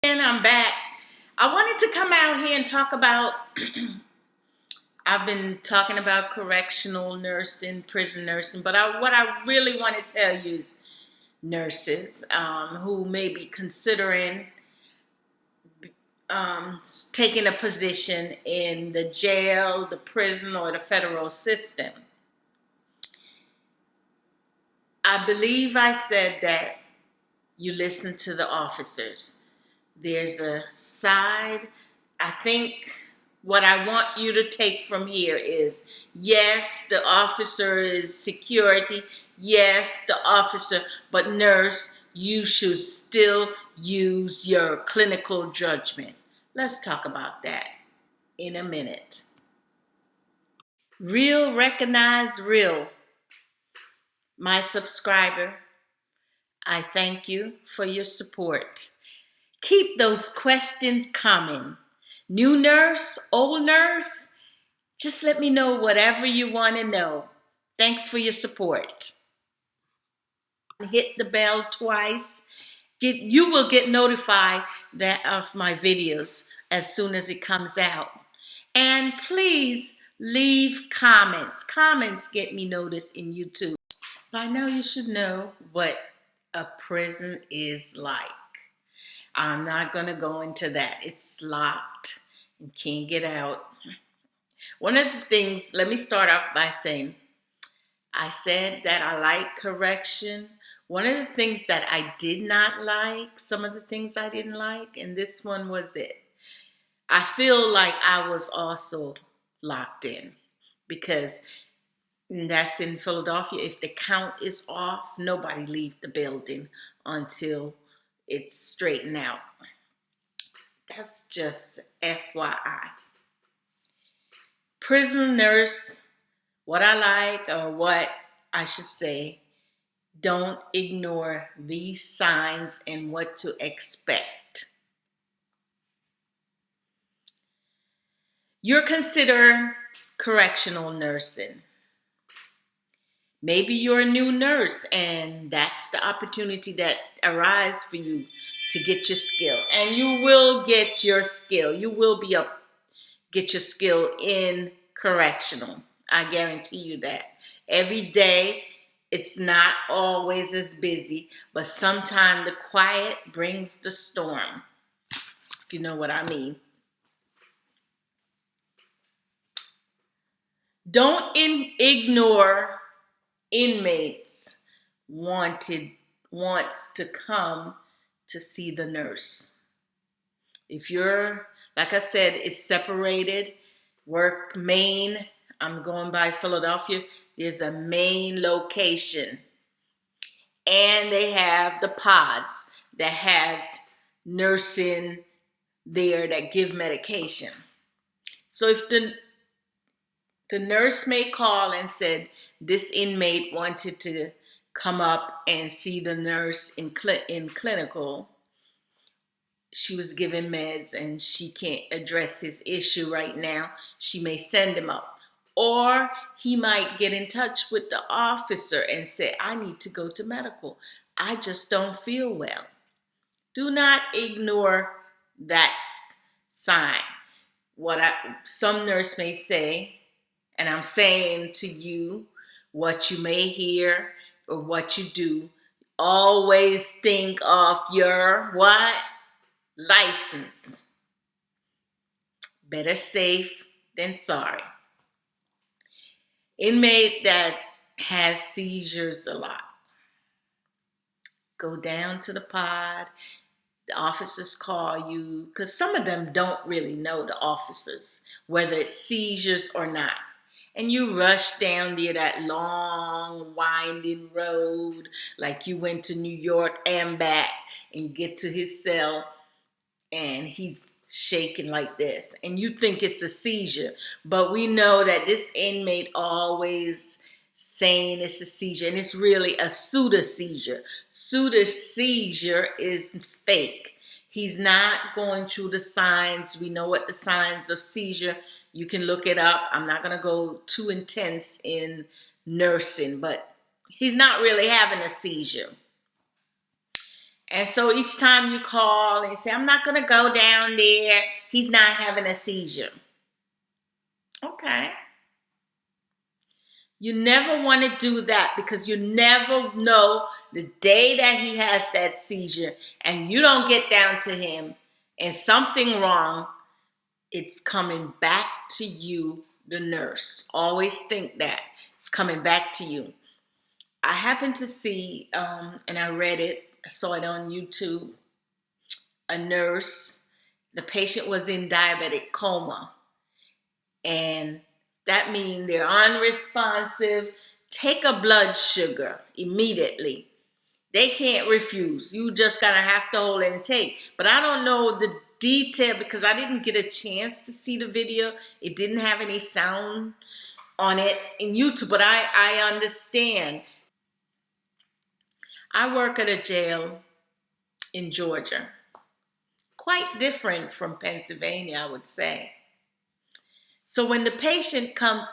And I'm back. I wanted to come out here and talk about, I've been talking about correctional nursing, prison nursing, but what I really want to tell you is nurses who may be considering taking a position in the jail, the prison, or the federal system. I believe I said that you listen to the officers. There's a side. I think what I want you to take from here is, yes, the officer is security. Yes, the officer, but nurse, you should still use your clinical judgment. Let's talk about that in a minute. Real, recognize real. My subscriber, I thank you for your support. Keep those questions coming. New nurse, old nurse, just let me know whatever you want to know. Thanks for your support. Hit the bell twice. You will get notified of my videos as soon as it comes out. And please leave comments. Comments get me noticed in YouTube. By now you should know what a prison is like. I'm not going to go into that. It's locked and can't get out. One of the things, let me start off by saying, I said that I like correction. One of the things that I did not like, some of the things I didn't like, and this one was it. I feel like I was also locked in because that's in Philadelphia. If the count is off, nobody leaves the building until it's straightened out. That's just FYI. Prison nurse, what I like, or what I should say, don't ignore these signs and what to expect. You're considering correctional nursing. Maybe you're a new nurse and that's the opportunity that arises for you to get your skill. And you will get your skill. You will get your skill in correctional. I guarantee you that. Every day, it's not always as busy, but sometimes the quiet brings the storm, if you know what I mean. Don't ignore inmates wants to come to see the nurse. If you're, like I said, it's separated, work main, I'm going by Philadelphia, there's a main location. And they have the pods that has nursing there that give medication. So if the nurse may call and said this inmate wanted to come up and see the nurse in clinical, she was given meds and she can't address his issue right now, she may send him up. Or he might get in touch with the officer and say, I need to go to medical. I just don't feel well. Do not ignore that sign. Some nurse may say, and I'm saying to you, what you may hear or what you do, always think of your what? License. Better safe than sorry. Inmate that has seizures a lot, go down to the pod. The officers call you, because some of them don't really know, the officers, whether it's seizures or not. And you rush down there, that long, winding road, like you went to New York and back, and you get to his cell, and he's shaking like this. And you think it's a seizure. But we know that this inmate always saying it's a seizure, and it's really a pseudo-seizure. Pseudo-seizure is fake. He's not going through the signs. We know what the signs of seizure, you can look it up. I'm not going to go too intense in nursing, but he's not really having a seizure. And so each time you call and say, I'm not going to go down there, he's not having a seizure. Okay. You never want to do that because you never know the day that he has that seizure and you don't get down to him and something wrong, it's coming back to you, the nurse. Always think that. It's coming back to you. I happened to see, and I read it, I saw it on YouTube, a nurse, the patient was in diabetic coma. And that means they're unresponsive. Take a blood sugar immediately. They can't refuse. You just gotta have to hold it and take. But I don't know the detail because I didn't get a chance to see the video. It didn't have any sound on it in YouTube, but I understand. I work at a jail in Georgia. Quite different from Pennsylvania, I would say. So when the patient comes,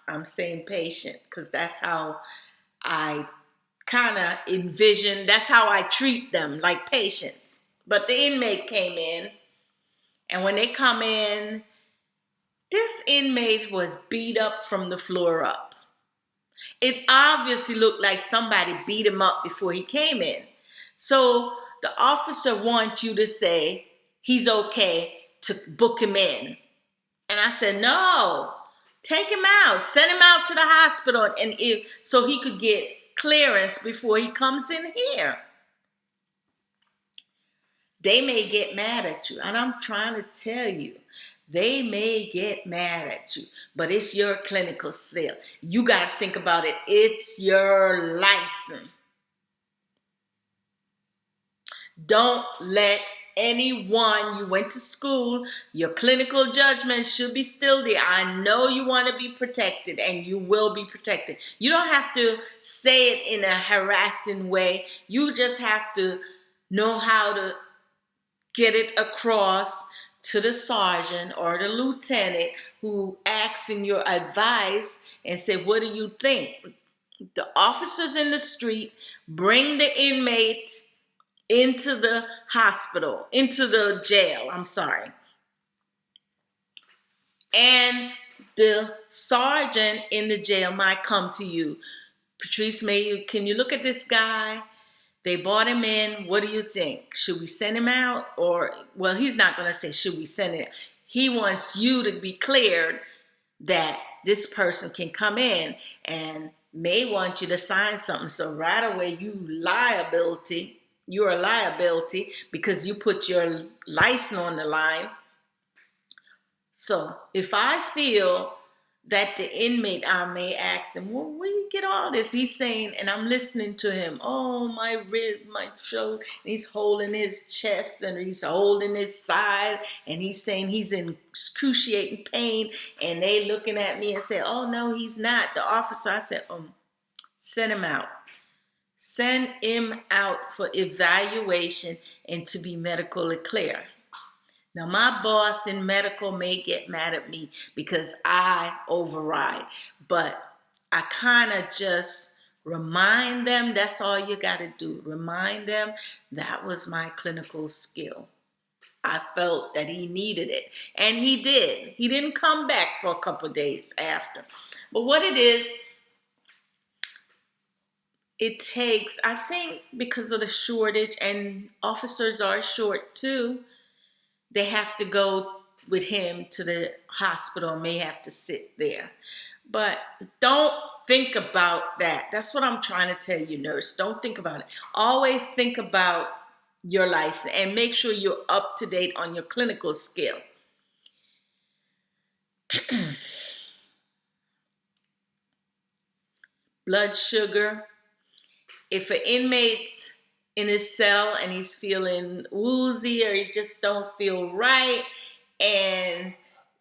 I'm saying patient because that's how I kind of envision, that's how I treat them, like patients. But the inmate came in, and when they come in, this inmate was beat up from the floor up. It obviously looked like somebody beat him up before he came in. So the officer wants you to say he's okay to book him in. And I said, no, take him out, send him out to the hospital so he could get clearance before he comes in here. They may get mad at you. And I'm trying to tell you, they may get mad at you, but it's your clinical skill. You got to think about it. It's your license. Don't let anyone you went to school, your clinical judgment should be still there. I know you want to be protected and you will be protected. You don't have to say it in a harassing way. You just have to know how to get it across to the sergeant or the lieutenant who asking your advice and say, what do you think? The officers in the street bring the inmate into the hospital, into the jail, I'm sorry. And the sergeant in the jail might come to you. Patrice, can you look at this guy? They brought him in. What do you think? Should we send him out? Or, well, he's not going to say, should we send him? He wants you to be cleared that this person can come in and may want you to sign something. So right away, you're a liability because you put your license on the line. So if I feel that the inmate, I may ask him, well, where you get all this? He's saying, and I'm listening to him, oh, my rib, my shoulder, and he's holding his chest and he's holding his side and he's saying he's in excruciating pain, and they looking at me and say, oh, no, he's not. The officer, I said, send him out. Send him out for evaluation and to be medically clear. Now, my boss in medical may get mad at me because I override, but I kind of just remind them, that's all you got to do. Remind them that was my clinical skill. I felt that he needed it, and he did. He didn't come back for a couple of days after. But what it is, it takes, I think because of the shortage, and officers are short too, they have to go with him to the hospital, may have to sit there. But don't think about that. That's what I'm trying to tell you, nurse. Don't think about it. Always think about your license and make sure you're up to date on your clinical skill. Blood sugar. If an inmate's in his cell and he's feeling woozy or he just don't feel right, and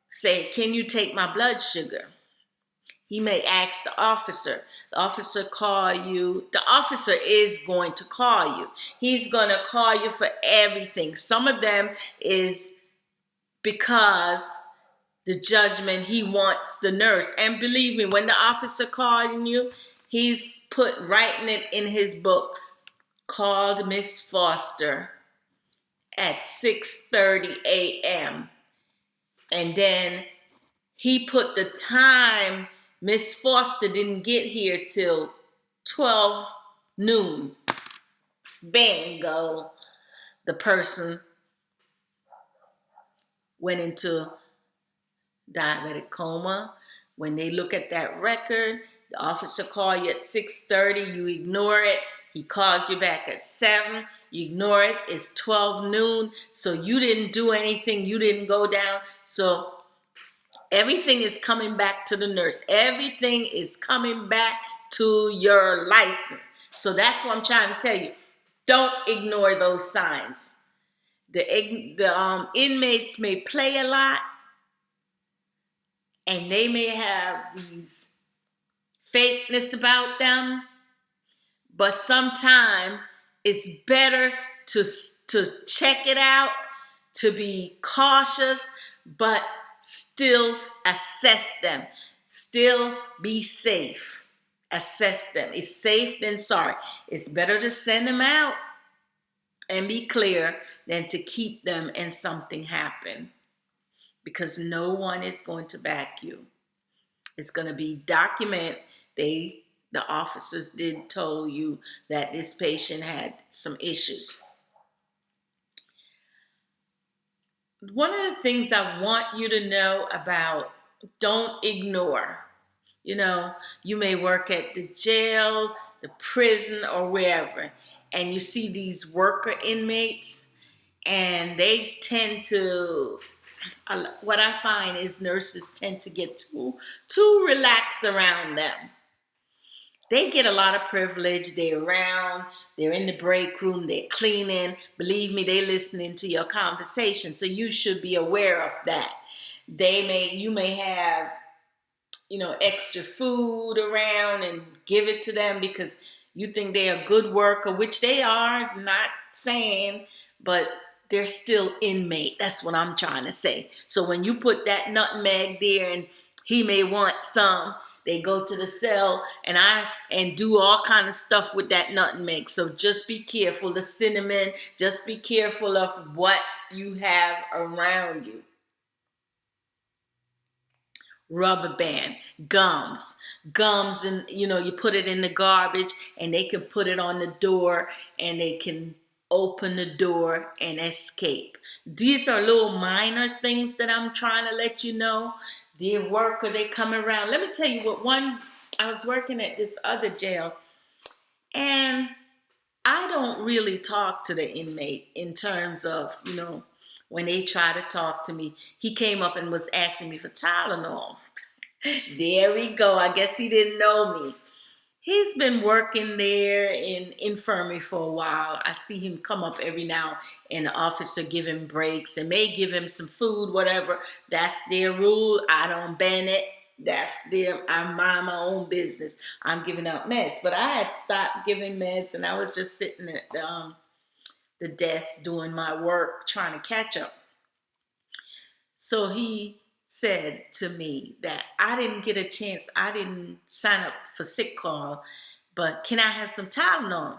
say, can you take my blood sugar? He may ask the officer. The officer call you. The officer is going to call you. He's going to call you for everything. Some of them is because the judgment, he wants the nurse. And believe me, when the officer calling you, he's writing it in his book. called Miss Foster at 6:30 a.m. And then he put the time. Miss Foster didn't get here till 12 noon. Bingo. The person went into diabetic coma. When they look at that record, the officer called you at 6:30, you ignore it. He calls you back at 7, you ignore it. It's 12 noon, so you didn't do anything. You didn't go down. So everything is coming back to the nurse. Everything is coming back to your license. So that's what I'm trying to tell you. Don't ignore those signs. The inmates may play a lot, and they may have these fakeness about them, but sometimes it's better to check it out, to be cautious, but still assess them. Still be safe. Assess them. It's safe than sorry. It's better to send them out and be clear than to keep them and something happen, because no one is going to back you. It's going to be document. The officers did tell you that this patient had some issues. One of the things I want you to know about, don't ignore. You may work at the jail, the prison, or wherever, and you see these worker inmates, and they tend to, what I find is nurses tend to get too relaxed around them. They get a lot of privilege. They're around, they're in the break room, they're cleaning. Believe me, they're listening to your conversation. So you should be aware of that. You may have, extra food around and give it to them because you think they're a good worker, which they are, not saying, but they're still inmate. That's what I'm trying to say. So when you put that nutmeg there and he may want some, they go to the cell and do all kind of stuff with that nutmeg. So just be careful. The cinnamon, just be careful of what you have around you. Rubber band, gums, and you put it in the garbage, and they can put it on the door, and they can open the door and escape. These are little minor things that I'm trying to let you know. Their work, or they come around. Let me tell you I was working at this other jail, and I don't really talk to the inmate in terms of, when they try to talk to me. He came up and was asking me for Tylenol. There we go. I guess he didn't know me. He's been working there in infirmary for a while. I see him come up every now and the officer give him breaks and may give him some food, whatever. That's their rule. I don't ban it. I mind my own business. I'm giving out meds. But I had stopped giving meds, and I was just sitting at the desk doing my work, trying to catch up. So he said to me that I didn't get a chance. I didn't sign up for sick call, but can I have some Tylenol?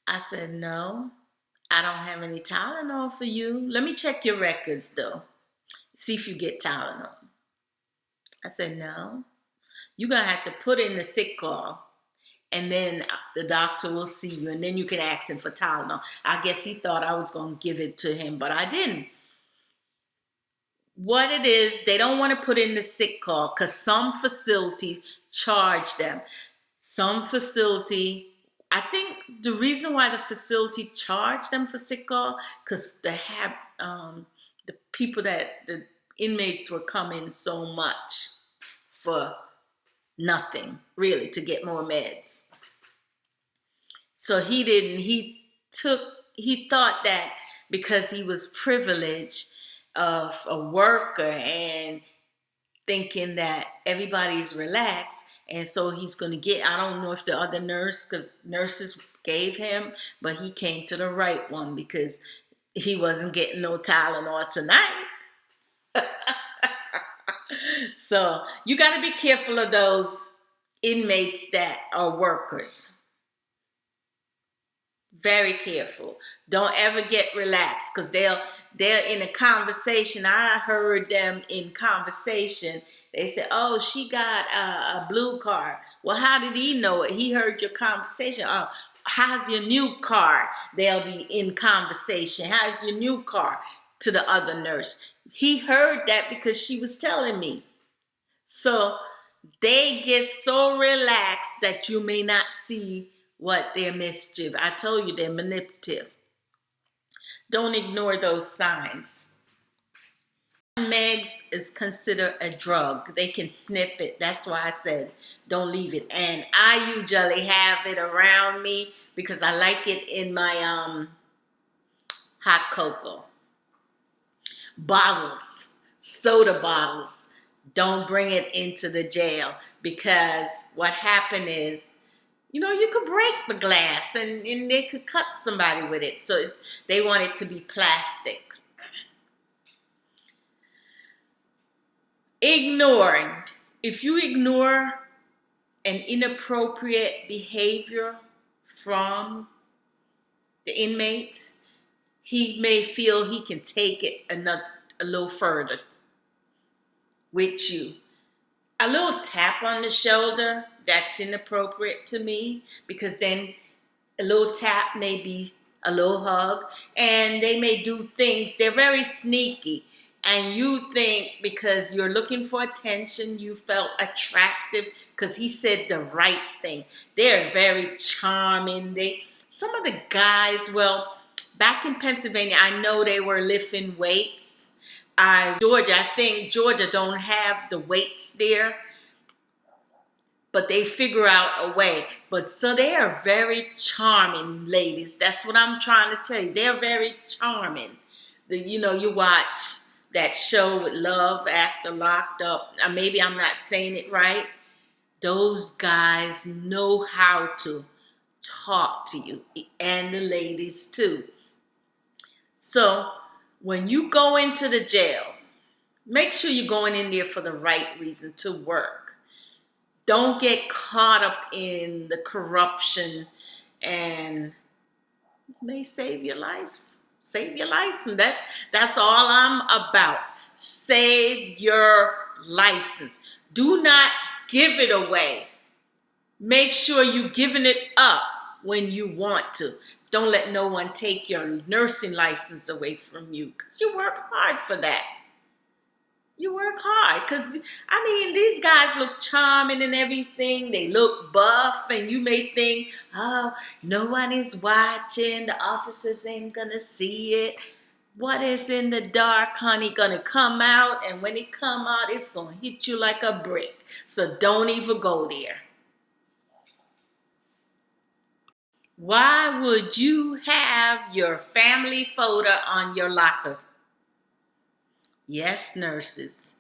I said, no, I don't have any Tylenol for you. Let me check your records though. See if you get Tylenol. I said, no, you're going to have to put in the sick call, and then the doctor will see you, and then you can ask him for Tylenol. I guess he thought I was going to give it to him, but I didn't. What it is, they don't want to put in the sick call because some facilities charge them. Some facility, I think the reason why the facility charge them for sick call, because they have the people the inmates were coming so much for nothing, really, to get more meds. So he thought that because he was privileged of a worker and thinking that everybody's relaxed, and so he's going to get, I don't know if the other nurse, because nurses gave him, but he came to the right one because he wasn't getting no Tylenol tonight. So you got to be careful of those inmates that are workers. Very careful. Don't ever get relaxed, because they're in a conversation. I heard them in conversation. They said, "Oh, she got a blue car." Well, how did he know it? He heard your conversation. Oh, how's your new car? They'll be in conversation. How's your new car? To the other nurse. He heard that because she was telling me. So they get so relaxed that you may not see what their mischief. I told you they're manipulative. Don't ignore those signs. Megs is considered a drug. They can sniff it. That's why I said don't leave it. And I usually have it around me because I like it in my hot cocoa. Bottles, soda bottles. Don't bring it into the jail, because what happened is, you could break the glass and they could cut somebody with it. So they want it to be plastic. Ignoring. If you ignore an inappropriate behavior from the inmate, he may feel he can take it a little further with you. A little tap on the shoulder, that's inappropriate to me, because then a little tap may be a little hug, and they may do things. They're very sneaky, and you think because you're looking for attention, you felt attractive because he said the right thing. They're very charming. Some of the guys, well, back in Pennsylvania, I know they were lifting weights. I think Georgia don't have the weights there, but they figure out a way. But so they are very charming ladies. That's what I'm trying to tell you. They're very charming. You watch that show with Love After Locked Up. Maybe I'm not saying it right. Those guys know how to talk to you, and the ladies too. So when you go into the jail, make sure you're going in there for the right reason, to work. Don't get caught up in the corruption, and it may save your life. Save your license. That's all I'm about. Save your license. Do not give it away. Make sure you're giving it up when you want to. Don't let no one take your nursing license away from you, because you work hard for that. You work hard, because, these guys look charming and everything. They look buff, and you may think, oh, no one is watching. The officers ain't going to see it. What is in the dark, honey, going to come out, and when it come out, it's going to hit you like a brick. So don't even go there. Why would you have your family photo on your locker? Yes, nurses.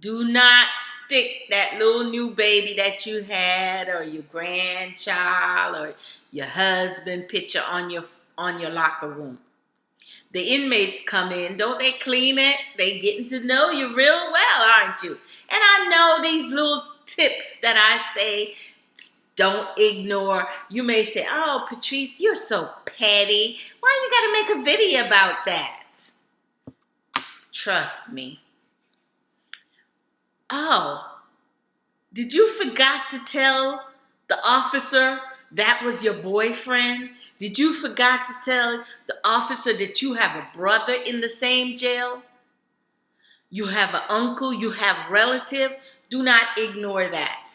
Do not stick that little new baby that you had, or your grandchild, or your husband picture on your locker room. The inmates come in, don't they clean it? They getting to know you real well, aren't you? And I know these little tips that I say, don't ignore. You may say, oh, Patrice, you're so petty. Why you got to make a video about that? Trust me. Oh, did you forgot to tell the officer that was your boyfriend? Did you forgot to tell the officer that you have a brother in the same jail? You have an uncle, you have relative? Do not ignore that.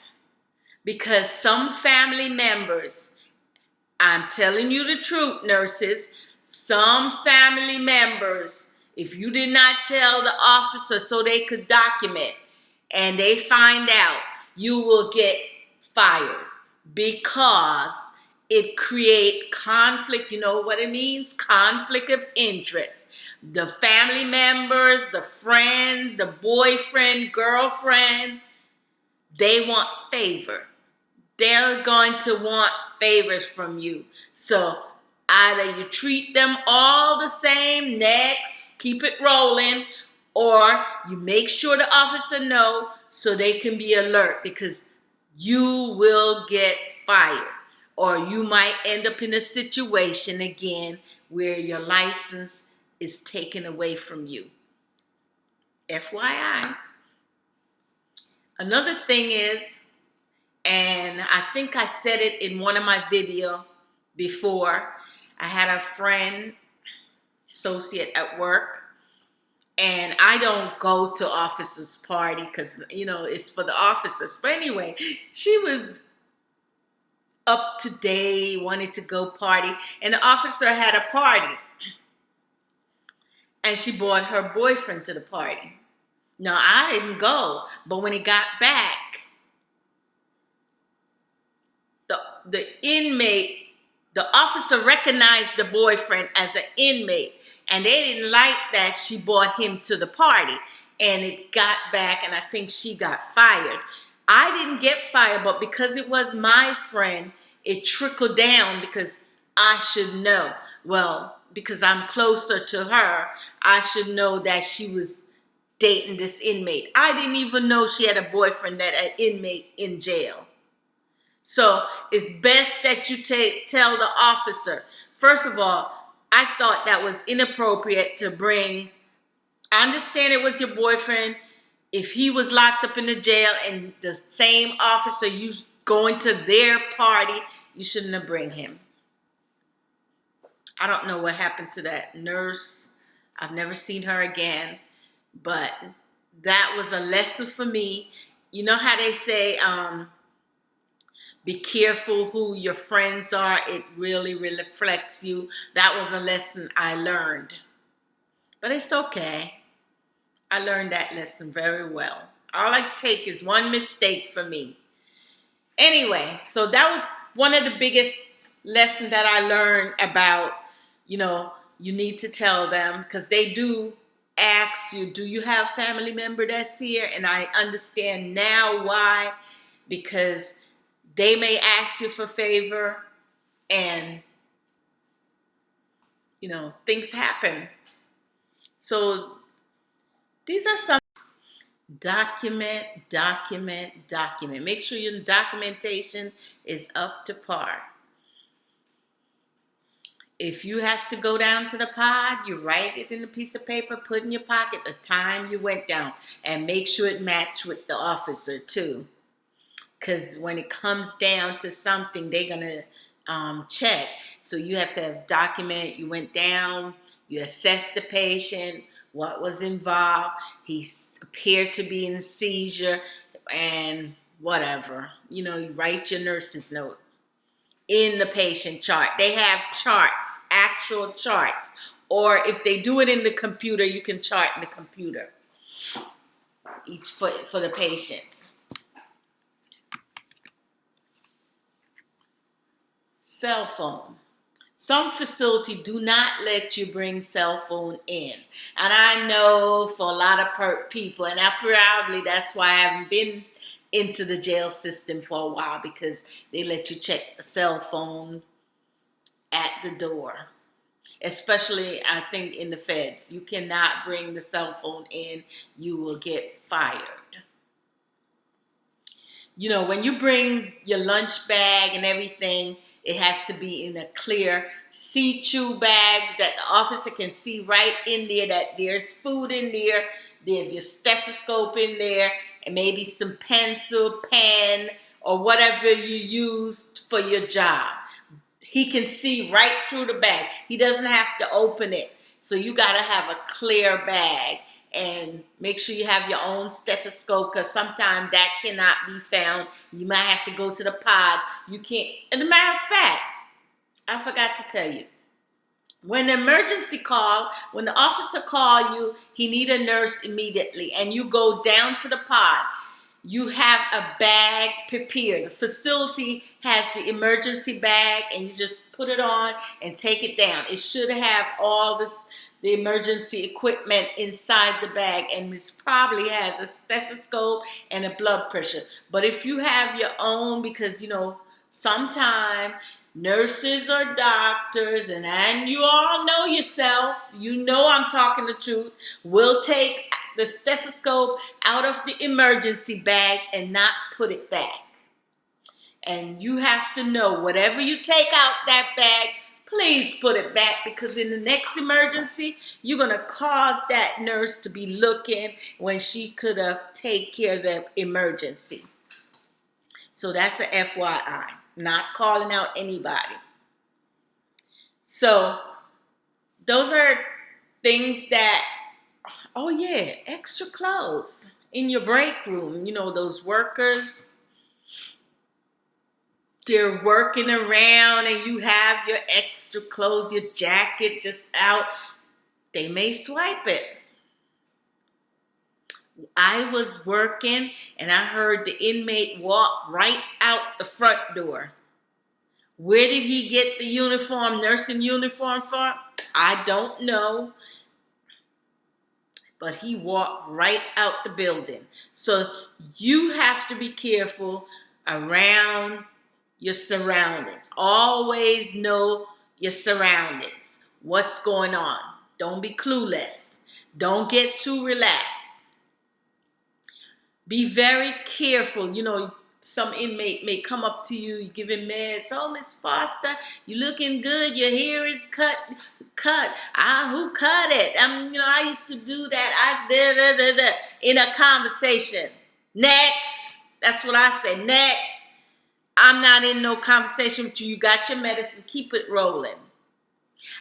Because some family members, I'm telling you the truth, nurses, some family members, if you did not tell the officer so they could document, and they find out, you will get fired, because it creates conflict. You know what it means? Conflict of interest. The family members, the friend, the boyfriend, girlfriend, they want favor. They're going to want favors from you. So either you treat them all the same, next, keep it rolling, or you make sure the officer know so they can be alert, because you will get fired, or you might end up in a situation again where your license is taken away from you. FYI. Another thing is, and I think I said it in one of my videos before, I had a friend, associate at work, and I don't go to officers' party because, it's for the officers. But anyway, she was up to date, wanted to go party, and the officer had a party. And she brought her boyfriend to the party. Now, I didn't go, but when he got back, the inmate, the officer recognized the boyfriend as an inmate, and they didn't like that she brought him to the party. And it got back, and I think she got fired. I didn't get fired, but because it was my friend, it trickled down because I should know. Well, because I'm closer to her, I should know that she was dating this inmate. I didn't even know she had a boyfriend, that an inmate in jail. So it's best that you tell the officer. First of all, I thought that was inappropriate to bring. I understand it was your boyfriend. If he was locked up in the jail and the same officer, you going to their party, you shouldn't have bring him. I don't know what happened to that nurse. I've never seen her again. But that was a lesson for me. You know how they say, be careful who your friends are. It really reflects you. That was a lesson I learned. But it's okay. I learned that lesson very well. All I take is one mistake for me. Anyway, so that was one of the biggest lessons that I learned about, you need to tell them, because they do ask you, do you have family member that's here? And I understand now why, because they may ask you for favor, and things happen. So these are some. Document. Make sure your documentation is up to par. If you have to go down to the pod, you write it in a piece of paper, put in your pocket the time you went down, and make sure it matched with the officer too. Because when it comes down to something, they're going to check. So you have to document, you went down, you assessed the patient, what was involved. He appeared to be in seizure and whatever. You write your nurse's note in the patient chart. They have charts, actual charts. Or if they do it in the computer, you can chart in the computer each for the patients. Cell phone. Some facilities do not let you bring cell phone in. And I know for a lot of people, and that's why I haven't been into the jail system for a while, because they let you check a cell phone at the door. Especially, I think, in the feds. You cannot bring the cell phone in. You will get fired. When you bring your lunch bag and everything, it has to be in a clear see-through bag that the officer can see right in there that there's food in there, there's your stethoscope in there, and maybe some pencil, pen, or whatever you used for your job. He can see right through the bag. He doesn't have to open it. So you got to have a clear bag. And make sure you have your own stethoscope, because sometimes that cannot be found. You might have to go to the pod. You can't. And a matter of fact, I forgot to tell you. When the when the officer call you, he need a nurse immediately, and you go down to the pod, you have a bag prepared. The facility has the emergency bag, and you just put it on and take it down. It should have all the emergency equipment inside the bag, and it probably has a stethoscope and a blood pressure. But if you have your own, because sometimes nurses or doctors, and you all know yourself, I'm talking the truth, will take the stethoscope out of the emergency bag and not put it back. And you have to know, whatever you take out that bag, please put it back, because in the next emergency, you're going to cause that nurse to be looking when she could have taken care of the emergency. So that's a FYI, not calling out anybody. So those are things that, oh yeah, extra clothes in your break room. You know, those workers, they're working around and you have your extra clothes, your jacket just out. They may swipe it. I was working and I heard the inmate walk right out the front door. Where did he get the uniform, nursing uniform from? I don't know. But he walked right out the building. So you have to be careful around your surroundings. Always know your surroundings. What's going on? Don't be clueless. Don't get too relaxed. Be very careful. You know, some inmate may come up to you, you give him meds. Oh, Miss Foster, you looking good. Your hair is cut. Who cut it? I used to do that. In a conversation. Next. That's what I say. Next. I'm not in no conversation with you. You got your medicine. Keep it rolling.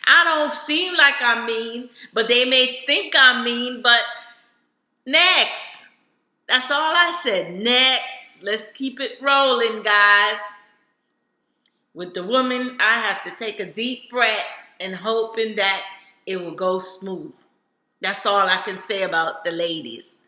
I don't seem like I'm mean, but they may think I'm mean, but next. That's all I said. Next. Let's keep it rolling, guys. With the woman, I have to take a deep breath and hoping that it will go smooth. That's all I can say about the ladies.